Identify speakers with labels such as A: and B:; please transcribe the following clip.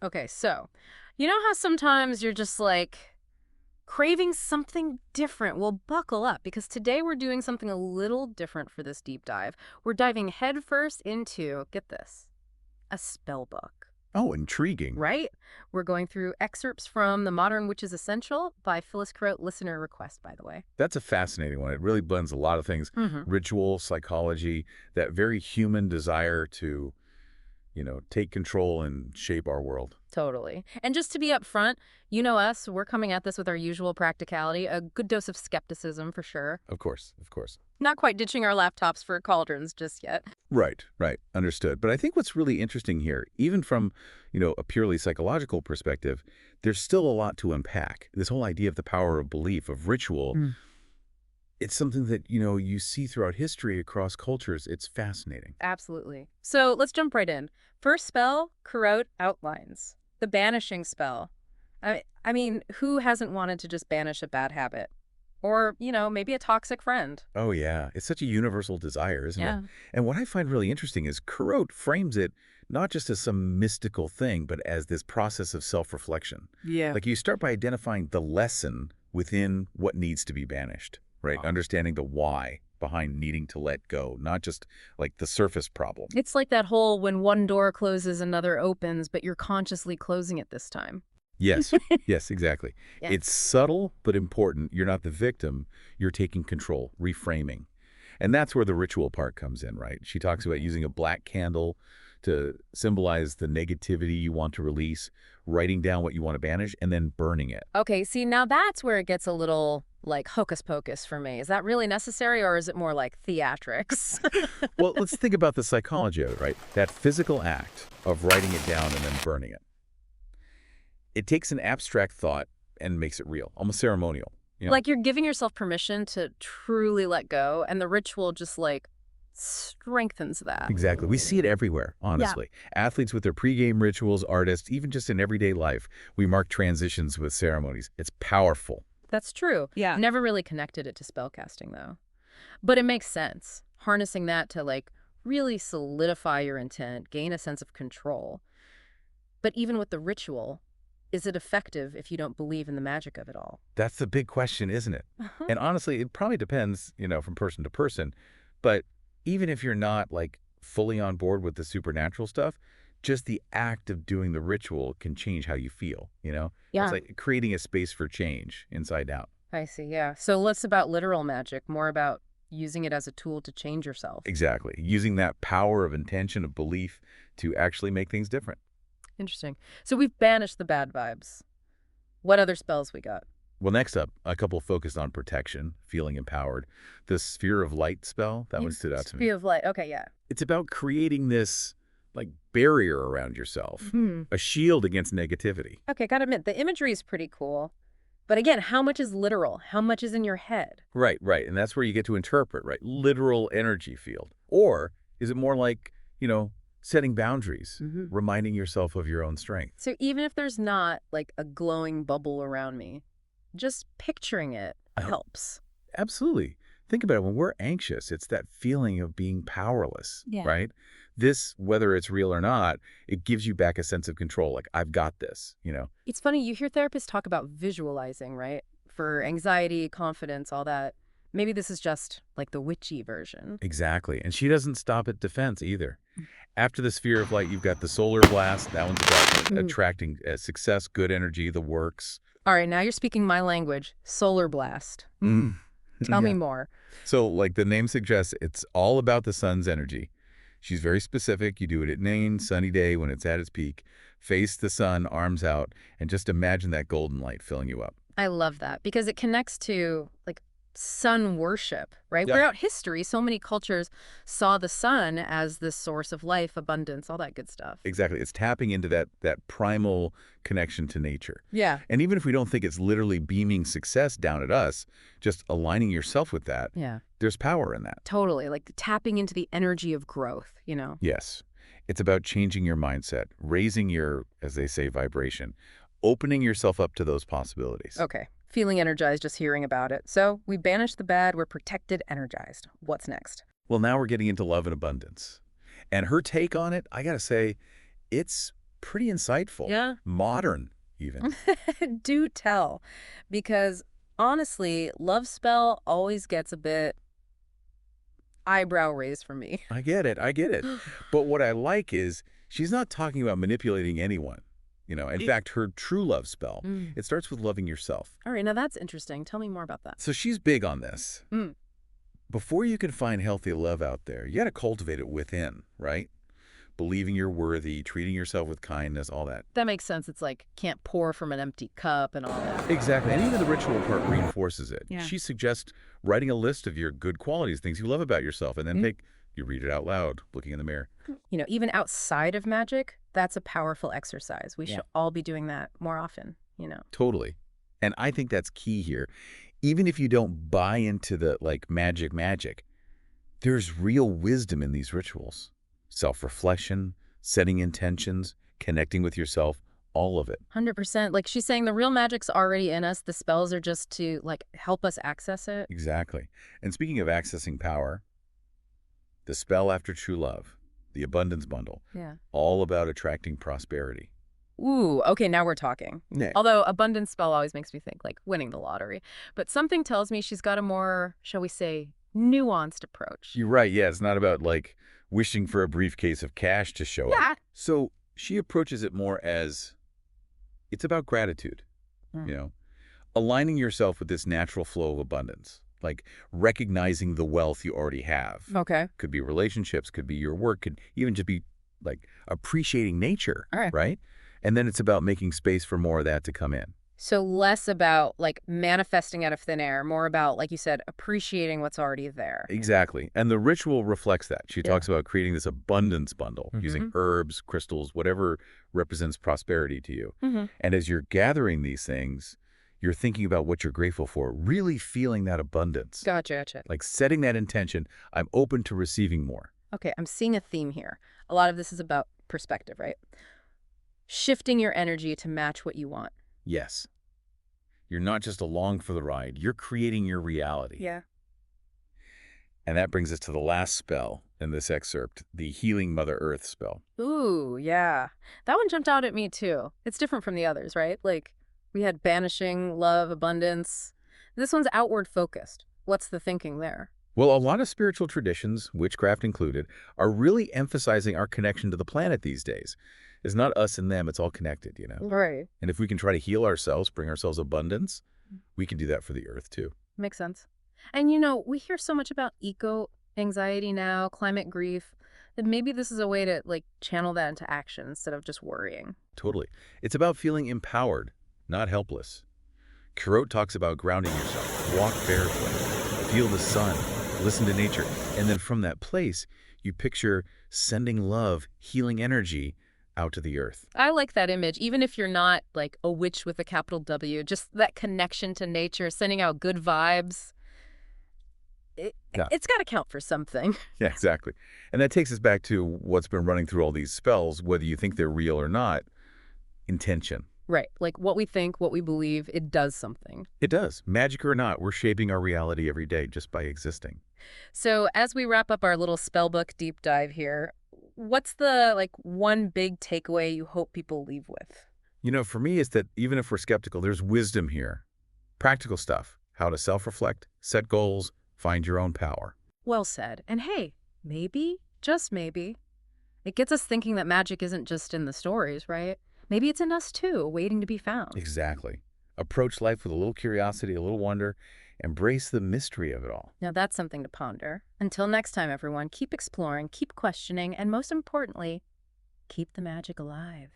A: Okay, so you know how sometimes you're just like craving something different? Well, buckle up because today we're doing something a little different for this deep dive. We're diving headfirst into, get this, a spell book.
B: Oh, intriguing.
A: Right? We're going through excerpts from The Modern Witch's Essential by Phyllis Curott, listener request, by the way.
B: That's a fascinating one. It really blends a lot of things.
A: Mm-hmm.
B: Ritual, psychology, that very human desire to, take control and shape our world.
A: Totally. And just to be upfront, you know us, we're coming at this with our usual practicality, a good dose of skepticism for sure.
B: Of course, of course.
A: Not quite ditching our laptops for cauldrons just yet.
B: Right, right. Understood. But I think what's really interesting here, even from, a purely psychological perspective, there's still a lot to unpack. This whole idea of the power of belief, of ritual, it's something that, you see throughout history across cultures. It's fascinating.
A: Absolutely. So let's jump right in. First spell, Curott outlines. The banishing spell. I mean, who hasn't wanted to just banish a bad habit? Or, maybe a toxic friend.
B: Oh, yeah. It's such a universal desire, isn't
A: Yeah.
B: it? And what I find really interesting is Kurot frames it not just as some mystical thing, but as this process of self-reflection.
A: Yeah.
B: Like you start by identifying the lesson within what needs to be banished, right? Understanding the why behind needing to let go, not just like the surface problem.
A: It's like that whole when one door closes, another opens, but you're consciously closing it this time.
B: Yes, yes, exactly.
A: Yeah.
B: It's subtle but important. You're not the victim. You're taking control, reframing. And that's where the ritual part comes in, right? She talks about using a black candle to symbolize the negativity you want to release, writing down what you want to banish, and then burning it.
A: Okay, see, now that's where it gets a little, like, hocus pocus for me. Is that really necessary, or is it more like theatrics?
B: Well, let's think about the psychology of it, right? That physical act of writing it down and then burning it. It takes an abstract thought and makes it real, almost ceremonial.
A: Like you're giving yourself permission to truly let go, and the ritual just, like, strengthens that.
B: Exactly. We see it everywhere, honestly. Athletes with their pregame rituals, artists, even just in everyday life, we mark transitions with ceremonies. It's powerful.
A: That's true.
C: Yeah.
A: Never really connected it to spellcasting, though. But it makes sense. Harnessing that to, like, really solidify your intent, gain a sense of control. But even with the ritual, is it effective if you don't believe in the magic of it all?
B: That's the big question, isn't it?
A: Uh-huh.
B: And honestly, it probably depends, from person to person. But even if you're not, like, fully on board with the supernatural stuff, just the act of doing the ritual can change how you feel,
A: Yeah.
B: It's like creating a space for change inside out.
A: I see, yeah. So less about literal magic, more about using it as a tool to change yourself.
B: Exactly. Using that power of intention, of belief to actually make things different.
A: Interesting. So we've banished the bad vibes. What other spells we got?
B: Well, next up, a couple focused on protection, feeling empowered. The Sphere of Light spell, that one stood out to me.
A: Sphere of light. Okay, yeah.
B: It's about creating this, like, barrier around yourself, a shield against negativity.
A: Okay, gotta admit, the imagery is pretty cool. But again, how much is literal? How much is in your head?
B: Right, right. And that's where you get to interpret, right? Literal energy field. Or is it more like, setting boundaries, reminding yourself of your own strength?
A: So even if there's not, like, a glowing bubble around me, just picturing it helps.
B: Absolutely. Think about it. When we're anxious, it's that feeling of being powerless,
C: Yeah.
B: right? This, whether it's real or not, it gives you back a sense of control. Like, I've got this.
A: It's funny, you hear therapists talk about visualizing, right? For anxiety, confidence, all that. Maybe this is just, like, the witchy version.
B: Exactly. And she doesn't stop at defense either. After the Sphere of Light, you've got the Solar Blast. That one's about attracting success, good energy, the works.
A: All right, now you're speaking my language. Solar blast. Tell me more.
B: So, like the name suggests, it's all about the sun's energy. She's very specific. You do it at noon, sunny day when it's at its peak. Face the sun, arms out, and just imagine that golden light filling you up.
A: I love that because it connects to, like, sun worship, right?
B: Yeah.
A: Throughout history, so many cultures saw the sun as this source of life, abundance, all that good stuff.
B: Exactly. It's tapping into that primal connection to nature.
A: Yeah.
B: And even if we don't think it's literally beaming success down at us, just aligning yourself with that,
A: Yeah.
B: there's power in that.
A: Totally. Like tapping into the energy of growth,
B: Yes. It's about changing your mindset, raising your, as they say, vibration, opening yourself up to those possibilities.
A: Okay. Feeling energized just hearing about it. So we banished the bad, we're protected, energized. What's next?
B: Well, now we're getting into love and abundance. And her take on it, I got to say, it's pretty insightful.
A: Yeah.
B: Modern, even.
A: Do tell. Because honestly, love spell always gets a bit eyebrow raised for me.
B: I get it. I get it. But what I like is she's not talking about manipulating anyone. In fact, her true love spell,
A: Mm.
B: it starts with loving yourself.
A: All right, now that's interesting. Tell me more about that.
B: So she's big on this.
A: Mm.
B: Before you can find healthy love out there, you got to cultivate it within, right? Believing you're worthy, treating yourself with kindness, all that.
A: That makes sense. It's like can't pour from an empty cup and all that.
B: Exactly. And even the ritual part reinforces it.
A: Yeah.
B: She suggests writing a list of your good qualities, things you love about yourself, and then you read it out loud, looking in the mirror.
A: Even outside of magic, that's a powerful exercise. We
B: Yeah.
A: should all be doing that more often.
B: Totally. And I think that's key here. Even if you don't buy into the magic, there's real wisdom in these rituals. Self-reflection, setting intentions, connecting with yourself, all of it.
A: 100%. Like she's saying the real magic's already in us. The spells are just to help us access it.
B: Exactly. And speaking of accessing power, the spell after true love, the abundance bundle,
A: Yeah.
B: all about attracting prosperity.
A: Ooh, okay, now we're talking.
B: Yeah.
A: Although abundance spell always makes me think like winning the lottery. But something tells me she's got a more, shall we say, nuanced approach.
B: You're right. Yeah, it's not about wishing for a briefcase of cash to show up.
A: Yeah.
B: So she approaches it more as it's about gratitude,
A: Mm.
B: aligning yourself with this natural flow of abundance, like recognizing the wealth you already have.
A: Okay.
B: Could be relationships, could be your work, could even just be appreciating nature,
A: All right.
B: right? And then it's about making space for more of that to come in.
A: So less about manifesting out of thin air, more about, like you said, appreciating what's already there.
B: Exactly. And the ritual reflects that. She talks about creating this abundance bundle using herbs, crystals, whatever represents prosperity to you.
A: Mm-hmm.
B: And as you're gathering these things, you're thinking about what you're grateful for, really feeling that abundance.
A: Gotcha.
B: Like setting that intention, I'm open to receiving more.
A: Okay, I'm seeing a theme here. A lot of this is about perspective, right? Shifting your energy to match what you want.
B: Yes. You're not just along for the ride. You're creating your reality.
A: Yeah.
B: And that brings us to the last spell in this excerpt, the Healing Mother Earth spell.
A: Ooh, yeah. That one jumped out at me too. It's different from the others, right? We had banishing, love, abundance. This one's outward focused. What's the thinking there?
B: Well, a lot of spiritual traditions, witchcraft included, are really emphasizing our connection to the planet these days. It's not us and them, it's all connected,
A: Right.
B: And if we can try to heal ourselves, bring ourselves abundance, we can do that for the earth too.
A: Makes sense. And we hear so much about eco-anxiety now, climate grief, that maybe this is a way to channel that into action instead of just worrying.
B: Totally. It's about feeling empowered, not helpless. Curott talks about grounding yourself, walk barefoot, feel the sun, listen to nature, and then from that place, you picture sending love, healing energy out to the earth.
A: I like that image, even if you're not a witch with a capital W, just that connection to nature, sending out good vibes.
B: Yeah.
A: It's got to count for something.
B: Yeah, exactly. And that takes us back to what's been running through all these spells, whether you think they're real or not, intention.
A: Right. What we think, what we believe, it does something.
B: It does. Magic or not, we're shaping our reality every day just by existing.
A: So as we wrap up our little spellbook deep dive here, what's the one big takeaway you hope people leave with?
B: For me, it's that even if we're skeptical, there's wisdom here. Practical stuff, how to self-reflect, set goals, find your own power.
A: Well said. And hey, maybe, just maybe, it gets us thinking that magic isn't just in the stories, right? Maybe it's in us too, waiting to be found.
B: Exactly. Approach life with a little curiosity, a little wonder. Embrace the mystery of it all.
A: Now that's something to ponder. Until next time, everyone, keep exploring, keep questioning, and most importantly, keep the magic alive.